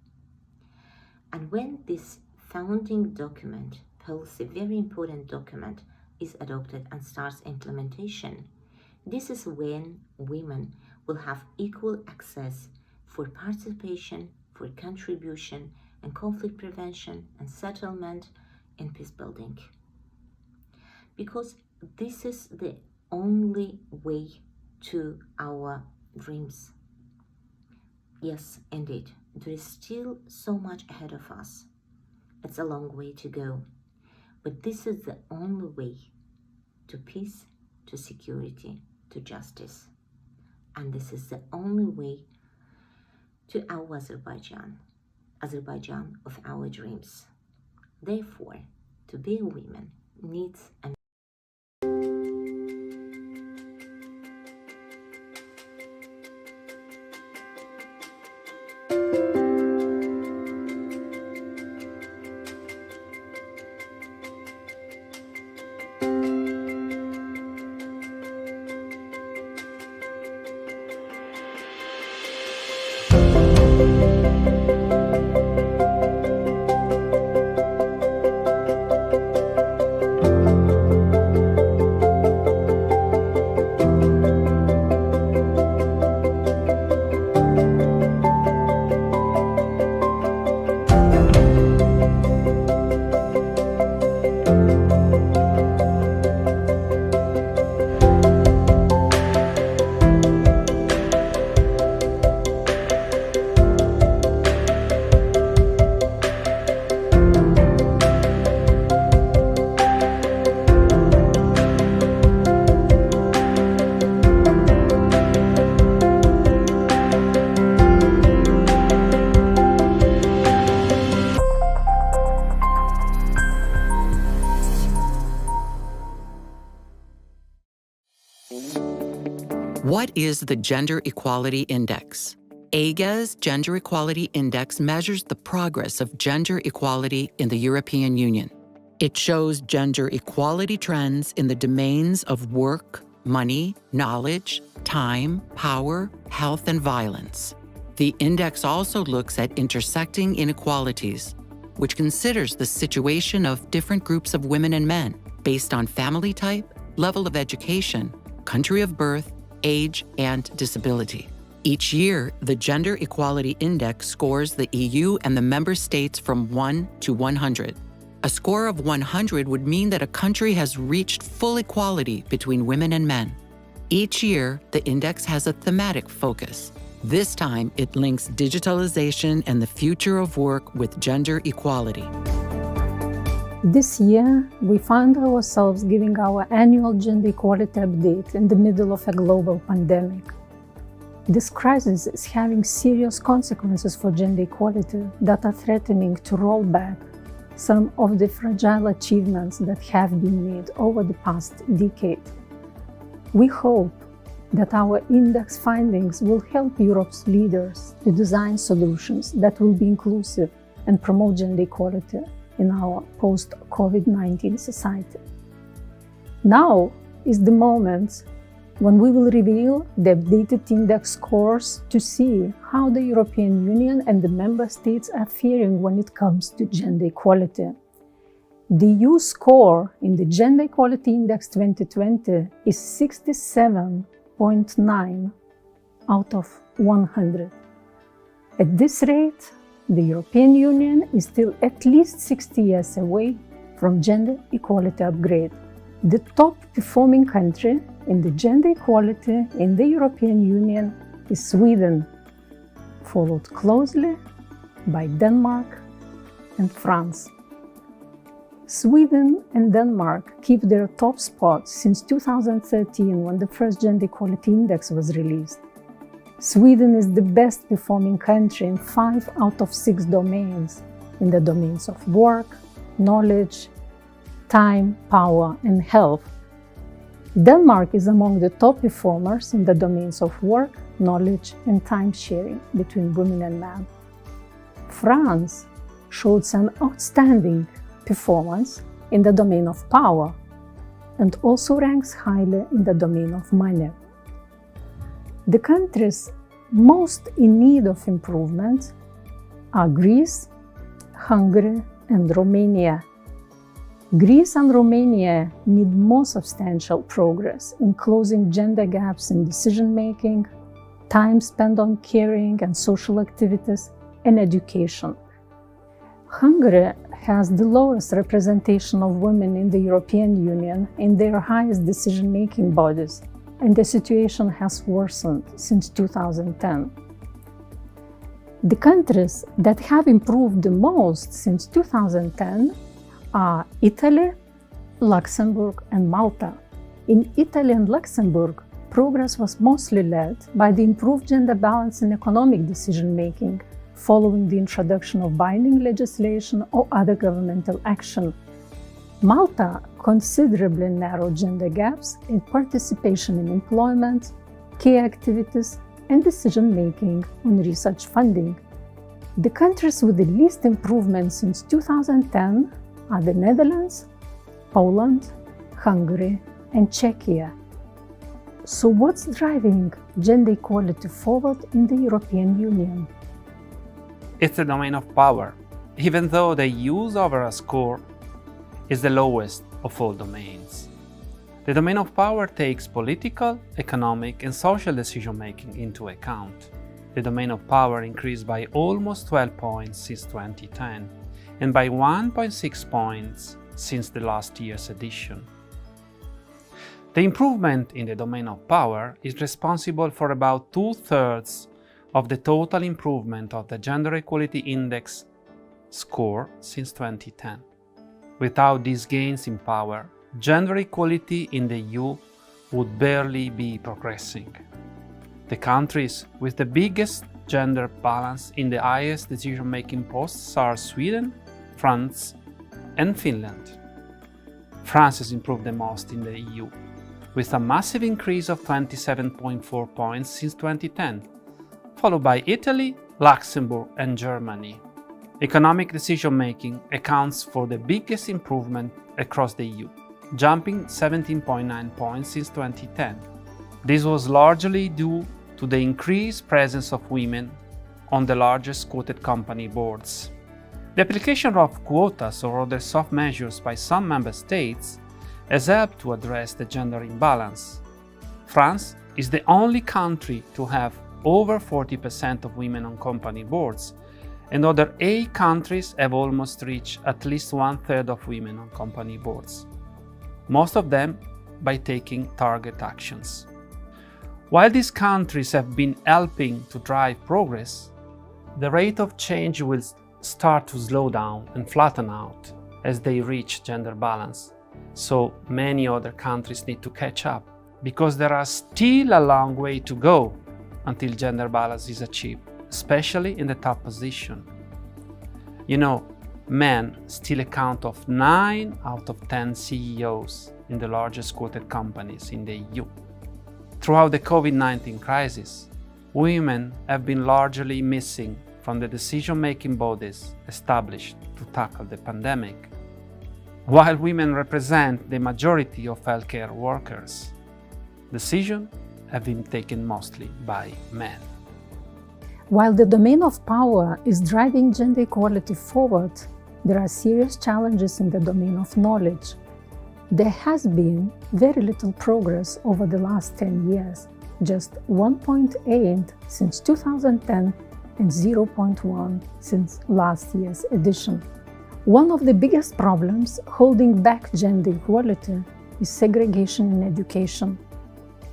Speaker 8: And when this founding document, policy, very important document, is adopted and starts implementation, this is when women will have equal access for participation, for contribution, and conflict prevention and settlement and peace building. Because this is the only way to our dreams. Yes, indeed, there is still so much ahead of us. It's a long way to go, but this is the only way to peace, to security, to justice. And this is the only way to our Azerbaijan, Azerbaijan of our dreams. Therefore, to be a woman needs a
Speaker 9: What is the Gender Equality Index? AGA's Gender Equality Index measures the progress of gender equality in the European Union. It shows gender equality trends in the domains of work, money, knowledge, time, power, health, and violence. The index also looks at intersecting inequalities, which considers the situation of different groups of women and men based on family type, level of education, country of birth, age, and disability. Each year, the Gender Equality Index scores the EU and the member states from 1 to 100. A score of 100 would mean that a country has reached full equality between women and men. Each year, the index has a thematic focus. This time, it links digitalization and the future of work with gender equality.
Speaker 10: This year, we find ourselves giving our annual gender equality update in the middle of a global pandemic. This crisis is having serious consequences for gender equality that are threatening to roll back some of the fragile achievements that have been made over the past decade. We hope that our index findings will help Europe's leaders to design solutions that will be inclusive and promote gender equality in our post-COVID-19 society. Now is the moment when we will reveal the updated index scores to see how the European Union and the member states are faring when it comes to gender equality. The EU score in the Gender Equality Index 2020 is 67.9 out of 100. At this rate, the European Union is still at least 60 years away from gender equality upgrade. The top performing country in the gender equality in the European Union is Sweden, followed closely by Denmark and France. Sweden and Denmark keep their top spots since 2013, when the first Gender Equality Index was released. Sweden is the best performing country in 5 out of 6 domains, in the domains of work, knowledge, time, power, and health. Denmark is among the top performers in the domains of work, knowledge, and time sharing between women and men. France showed some outstanding performance in the domain of power and also ranks highly in the domain of money. The countries most in need of improvement are Greece, Hungary, and Romania. Greece and Romania need more substantial progress in closing gender gaps in decision-making, time spent on caring and social activities, and education. Hungary has the lowest representation of women in the European Union in their highest decision-making bodies, and the situation has worsened since 2010. The countries that have improved the most since 2010 are Italy, Luxembourg, and Malta. In Italy and Luxembourg, progress was mostly led by the improved gender balance in economic decision-making, following the introduction of binding legislation or other governmental action. Malta considerably narrowed gender gaps in participation in employment, care activities, and decision-making on research funding. The countries with the least improvement since 2010 are the Netherlands, Poland, Hungary, and Czechia. So what's driving gender equality forward in the European Union?
Speaker 11: It's the domain of power, even though the EU's overall score is the lowest of all domains. The domain of power takes political, economic, and social decision-making into account. The domain of power increased by almost 12 points since 2010, and by 1.6 points since the last year's edition. The improvement in the domain of power is responsible for about 2/3 of the total improvement of the Gender Equality Index score since 2010. Without these gains in power, gender equality in the EU would barely be progressing. The countries with the biggest gender balance in the highest decision-making posts are Sweden, France, and Finland. France has improved the most in the EU, with a massive increase of 27.4 points since 2010, followed by Italy, Luxembourg, and Germany. Economic decision-making accounts for the biggest improvement across the EU. jumping 17.9 points since 2010. This was largely due to the increased presence of women on the largest quoted company boards. The application of quotas or other soft measures by some member states has helped to address the gender imbalance. France is the only country to have over 40% of women on company boards, and other 8 countries have almost reached at least 1/3 of women on company boards, most of them by taking target actions. While these countries have been helping to drive progress, the rate of change will start to slow down and flatten out as they reach gender balance. So many other countries need to catch up, because there are still a long way to go until gender balance is achieved, especially in the top position. You know, men still account of 9 out of 10 CEOs in the largest quoted companies in the EU. Throughout the COVID-19 crisis, women have been largely missing from the decision-making bodies established to tackle the pandemic. While women represent the majority of healthcare workers, decisions have been taken mostly by men.
Speaker 10: While the domain of power is driving gender equality forward, there are serious challenges in the domain of knowledge. There has been very little progress over the last 10 years, just 1.8 since 2010 and 0.1 since last year's edition. One of the biggest problems holding back gender equality is segregation in education.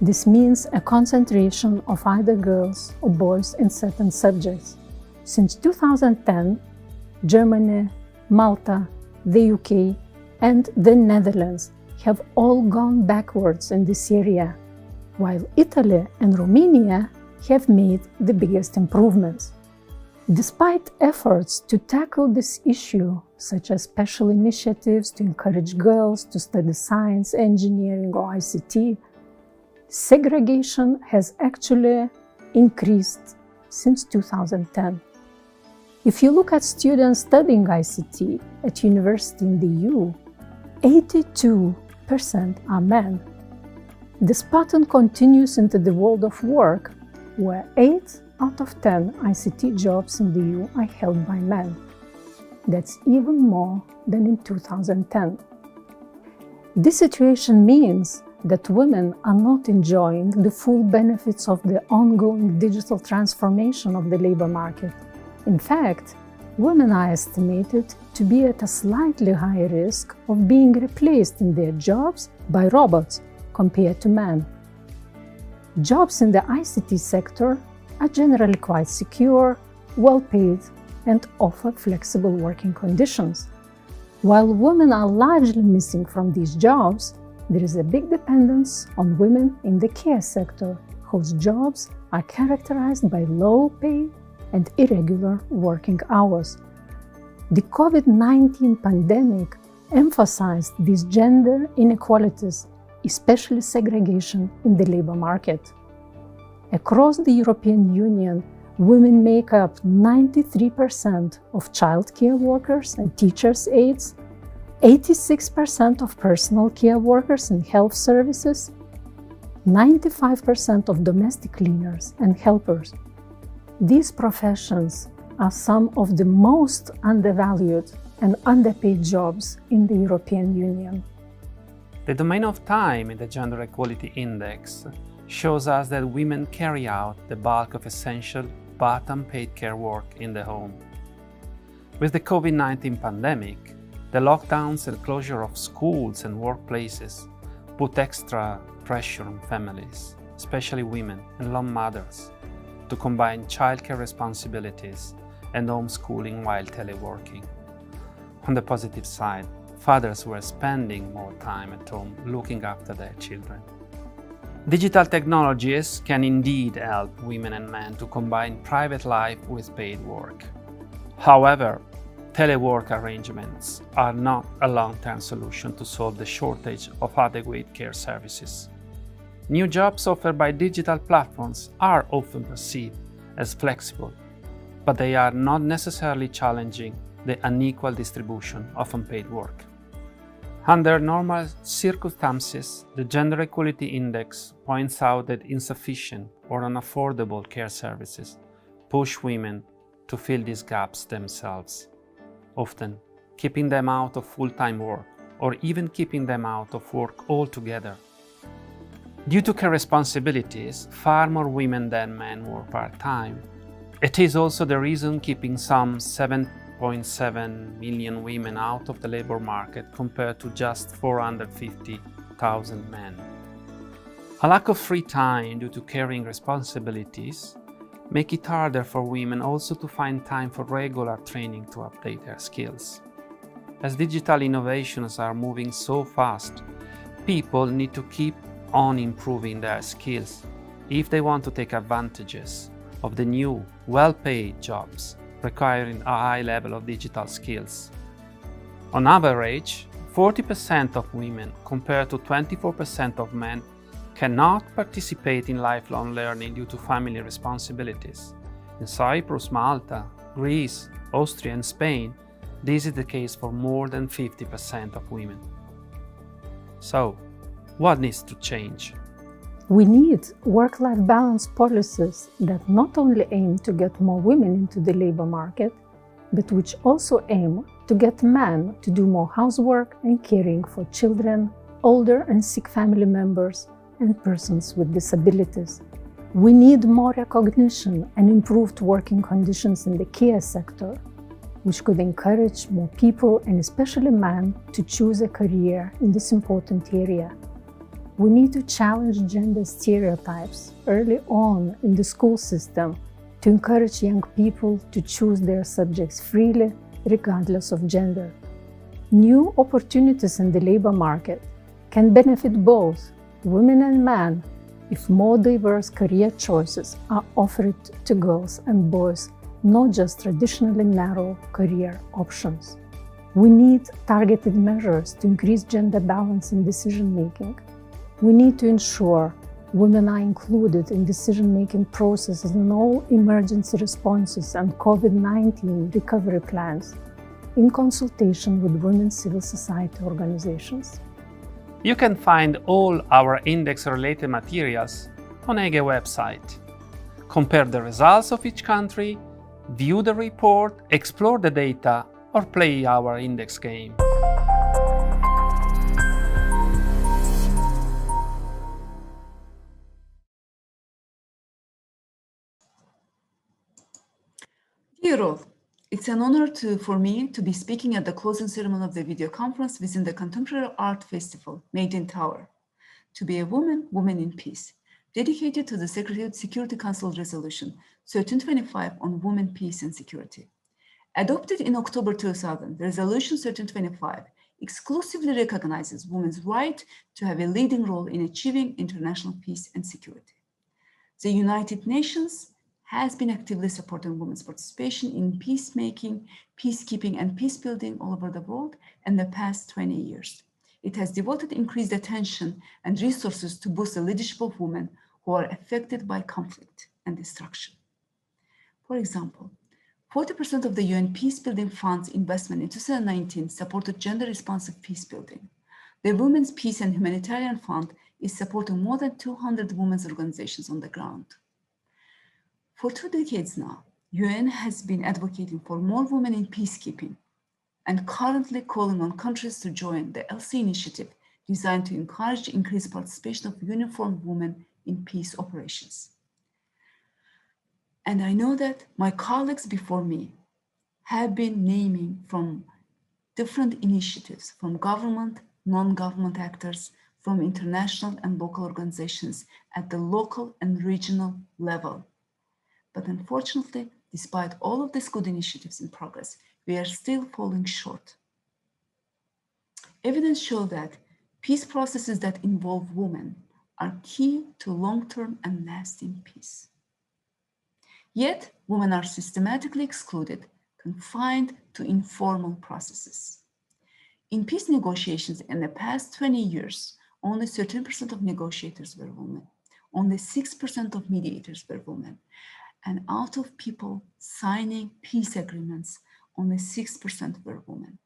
Speaker 10: This means a concentration of either girls or boys in certain subjects. Since 2010, Germany, Malta, the UK, and the Netherlands have all gone backwards in this area, while Italy and Romania have made the biggest improvements. Despite efforts to tackle this issue, such as special initiatives to encourage girls to study science, engineering, or ICT, segregation has actually increased since 2010. If you look at students studying ICT at university in the EU, 82% are men. This pattern continues into the world of work, where 8 out of 10 ICT jobs in the EU are held by men. That's even more than in 2010. This situation means that women are not enjoying the full benefits of the ongoing digital transformation of the labor market. In fact, women are estimated to be at a slightly higher risk of being replaced in their jobs by robots compared to men. Jobs in the ICT sector are generally quite secure, well-paid, and offer flexible working conditions. While women are largely missing from these jobs, there is a big dependence on women in the care sector, whose jobs are characterized by low pay and irregular working hours. The COVID-19 pandemic emphasized these gender inequalities, especially segregation in the labor market. Across the European Union, women make up 93% of childcare workers and teachers' aides, 86% of personal care workers and health services, 95% of domestic cleaners and helpers. These professions are some of the most undervalued and underpaid jobs in the European Union.
Speaker 11: The domain of time in the Gender Equality Index shows us that women carry out the bulk of essential but unpaid care work in the home. With the COVID-19 pandemic, the lockdowns and closure of schools and workplaces put extra pressure on families, especially women and lone mothers, to combine childcare responsibilities and homeschooling while teleworking. On the positive side, fathers were spending more time at home looking after their children. Digital technologies can indeed help women and men to combine private life with paid work. However, telework arrangements are not a long-term solution to solve the shortage of adequate care services. New jobs offered by digital platforms are often perceived as flexible, but they are not necessarily challenging the unequal distribution of unpaid work. Under normal circumstances, the Gender Equality Index points out that insufficient or unaffordable care services push women to fill these gaps themselves, often keeping them out of full-time work or even keeping them out of work altogether. Due to care responsibilities, far more women than men work part-time. It is also the reason keeping some 7.7 million women out of the labor market compared to just 450,000 men. A lack of free time due to caring responsibilities make it harder for women also to find time for regular training to update their skills. As digital innovations are moving so fast, people need to keep on improving their skills if they want to take advantages of the new, well-paid jobs requiring a high level of digital skills. On average, 40% of women compared to 24% of men cannot participate in lifelong learning due to family responsibilities. In Cyprus, Malta, Greece, Austria, and Spain, this is the case for more than 50% of women. So, what needs to change?
Speaker 10: We need work-life balance policies that not only aim to get more women into the labor market, but which also aim to get men to do more housework and caring for children, older and sick family members, and persons with disabilities. We need more recognition and improved working conditions in the care sector, which could encourage more people, and especially men, to choose a career in this important area. We need to challenge gender stereotypes early on in the school system to encourage young people to choose their subjects freely, regardless of gender. New opportunities in the labor market can benefit both women and men if more diverse career choices are offered to girls and boys, not just traditionally narrow career options. We need targeted measures to increase gender balance in decision-making. We need to ensure women are included in decision-making processes in all emergency responses and COVID-19 recovery plans, in consultation with women's civil society organizations.
Speaker 11: You can find all our index-related materials on EGE website. Compare the results of each country, view the report, explore the data, or play our index game.
Speaker 12: Dear all, it's an honor for me to be speaking at the closing ceremony of the video conference within the Contemporary Art Festival, Made in Tower, to be a woman, woman in peace, dedicated to the Security Council Resolution 1325 on women, peace and security. Adopted in October 2000, the Resolution 1325 exclusively recognizes women's right to have a leading role in achieving international peace and security. The United Nations has been actively supporting women's participation in peacemaking, peacekeeping, and peace building all over the world in the past 20 years. It has devoted increased attention and resources to boost the leadership of women who are affected by conflict and destruction. For example, 40% of the UN Peacebuilding Fund's investment in 2019 supported gender-responsive peace building. The Women's Peace and Humanitarian Fund is supporting more than 200 women's organizations on the ground. For 2 decades now, UN has been advocating for more women in peacekeeping and currently calling on countries to join the ELSI initiative designed to encourage increased participation of uniformed women in peace operations. And I know that my colleagues before me have been naming from different initiatives from government, non-government actors, from international and local organizations at the local and regional level. But unfortunately, despite all of these good initiatives in progress, we are still falling short. Evidence shows that peace processes that involve women are key to long-term and lasting peace. Yet, women are systematically excluded, confined to informal processes. In peace negotiations in the past 20 years, only 13% of negotiators were women. Only 6% of mediators were women. And out of people signing peace agreements, only 6% were women.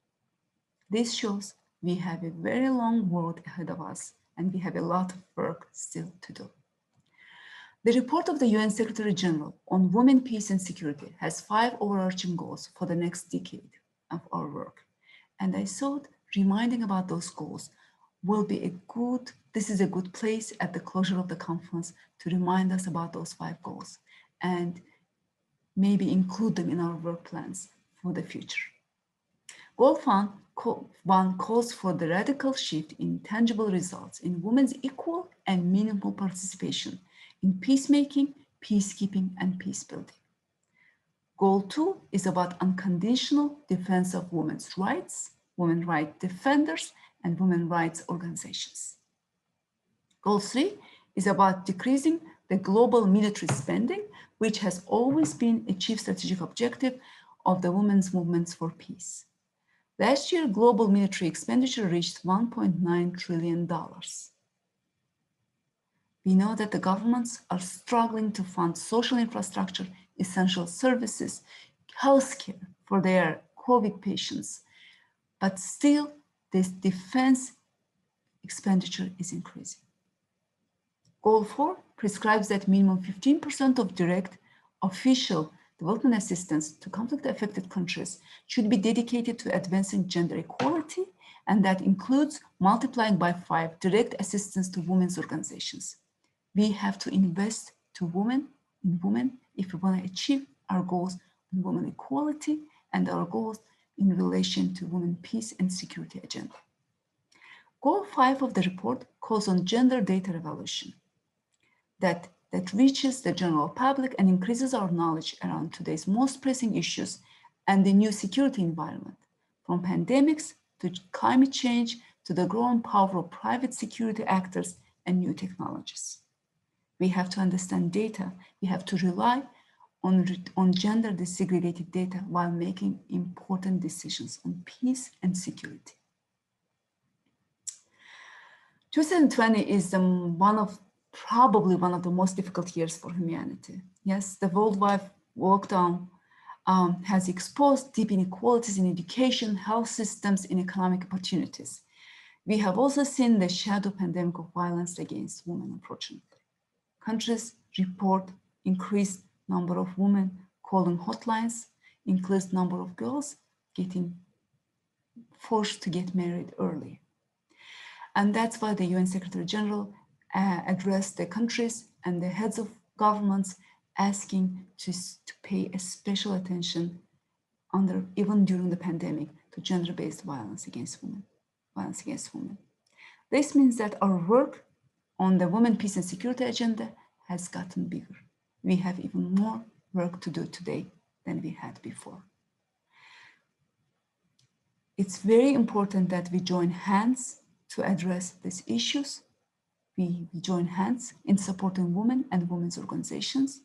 Speaker 12: This shows We have a very long road ahead of us, and we have a lot of work still to do. The report of the UN Secretary General on Women, Peace and Security has 5 overarching goals for the next decade of our work. And I thought reminding about those goals will be this is a good place at the closure of the conference to remind us about those 5 goals and maybe include them in our work plans for the future. Goal 1 calls for the radical shift in tangible results in women's equal and meaningful participation in peacemaking, peacekeeping, and peace building. Goal 2 is about unconditional defense of women's rights, women rights defenders, and women rights organizations. Goal 3 is about decreasing the global military spending, which has always been a chief strategic objective of the women's movements for peace. Last year, global military expenditure reached $1.9 trillion. We know that the governments are struggling to fund social infrastructure, essential services, healthcare for their COVID patients, but still this defense expenditure is increasing. Goal 4 prescribes that minimum 15% of direct official development assistance to conflict-affected countries should be dedicated to advancing gender equality, and that includes multiplying by 5 direct assistance to women's organizations. We have to invest in women if we want to achieve our goals in women equality and our goals in relation to women peace and security agenda. Goal 5 of the report calls on gender data revolution that reaches the general public and increases our knowledge around today's most pressing issues and the new security environment, from pandemics to climate change to the growing power of private security actors and new technologies. We have to understand data. We have to rely on gender desegregated data while making important decisions on peace and security. 2020 is probably one of the most difficult years for humanity. Yes, the worldwide lockdown has exposed deep inequalities in education, health systems, and economic opportunities. We have also seen the shadow pandemic of violence against women, unfortunately. Countries report increased number of women calling hotlines, increased number of girls getting forced to get married early. And that's why the UN Secretary General addressed the countries and the heads of governments asking to pay a special attention even during the pandemic to gender-based violence against women. This means that our work on the Women, Peace and Security agenda has gotten bigger. We have even more work to do today than we had before. It's very important that we join hands to address these issues. We join hands in supporting women and women's organizations.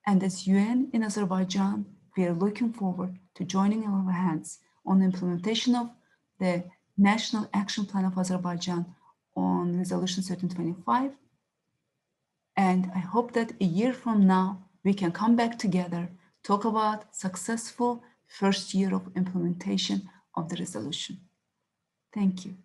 Speaker 12: And as UN in Azerbaijan, we are looking forward to joining our hands on the implementation of the National Action Plan of Azerbaijan on Resolution 1325. And I hope that a year from now, we can come back together, talk about successful first year of implementation of the resolution. Thank you.